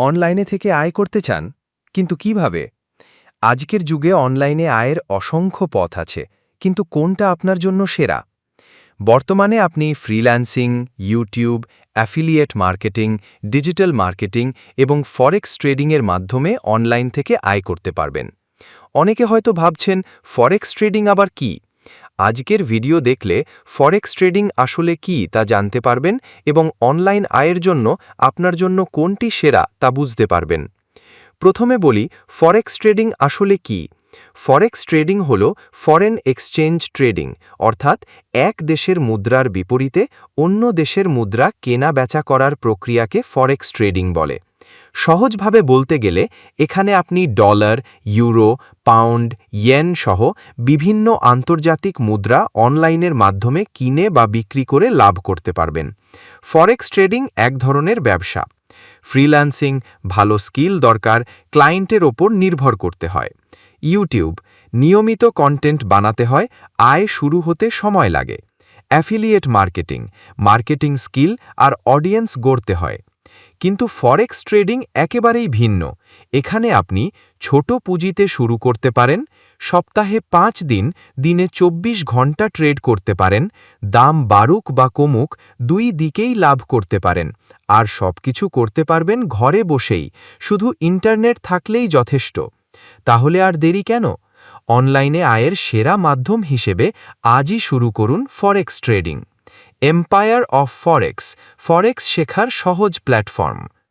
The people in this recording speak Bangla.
অনলাইনে থেকে আয় করতে চান, কিন্তু কিভাবে? আজকের যুগে অনলাইনে আয়ের অসংখ্য পথ আছে, কিন্তু কোনটা আপনার জন্য সেরা? বর্তমানে আপনি freelancing, YouTube, affiliate marketing, digital marketing এবং ফরেক্স ট্রেডিংয়ের মাধ্যমে অনলাইন থেকে আয় করতে পারবেন। অনেকে হয়তো ভাবছেন, ফরেক্স ট্রেডিং আবার কি? আজকের ভিডিও দেখলে ফরেক্স ট্রেডিং আসলে কি তা জানতে পারবেন এবং অনলাইন আয়ের জন্য আপনার জন্য কোনটি সেরা তা বুঝতে পারবেন। প্রথমে বলি, ফরেক্স ট্রেডিং আসলে কি? ফরেক্স ট্রেডিং হল ফরেন এক্সচেঞ্জ ট্রেডিং, অর্থাৎ এক দেশের মুদ্রার বিপরীতে অন্য দেশের মুদ্রা কেনা বেচা করার প্রক্রিয়াকে ফরেক্স ট্রেডিং বলে। সহজভাবে বলতে গেলে এখানে আপনি ডলার, ইউরো, পাউন্ড, ইয়েন সহ বিভিন্ন আন্তর্জাতিক মুদ্রা অনলাইনের মাধ্যমে কিনে বা বিক্রি করে লাভ করতে পারবেন। ফরেক্স ট্রেডিং এক ধরনের ব্যবসা। ফ্রিল্যান্সিং, ভালো স্কিল দরকার, ক্লায়েন্টের ওপর নির্ভর করতে হয়। ইউটিউব, নিয়মিত কন্টেন্ট বানাতে হয়, আয় শুরু হতে সময় লাগে। অ্যাফিলিয়েট মার্কেটিং, মার্কেটিং স্কিল আর অডিয়েন্স গড়তে হয়। কিন্তু ফরেক্স ট্রেডিং একেবারেই ভিন্ন। এখানে আপনি ছোট পুঁজিতে শুরু করতে পারেন, সপ্তাহে 5 দিন, দিনে 24 ঘন্টা ট্রেড করতে পারেন, দাম বাড়ুক বা কমুক দুই দিকেই লাভ করতে পারেন, আর সবকিছু করতে পারবেন ঘরে বসেই, শুধু ইন্টারনেট থাকলেই যথেষ্ট। তাহলে আর দেরি কেন? অনলাইনে আয়ের সেরা মাধ্যম হিসেবে আজই শুরু করুন ফরেক্স ট্রেডিং। এম্পায়ার অফ ফরেক্স, ফরেক্স শেখার সহজ প্ল্যাটফর্ম।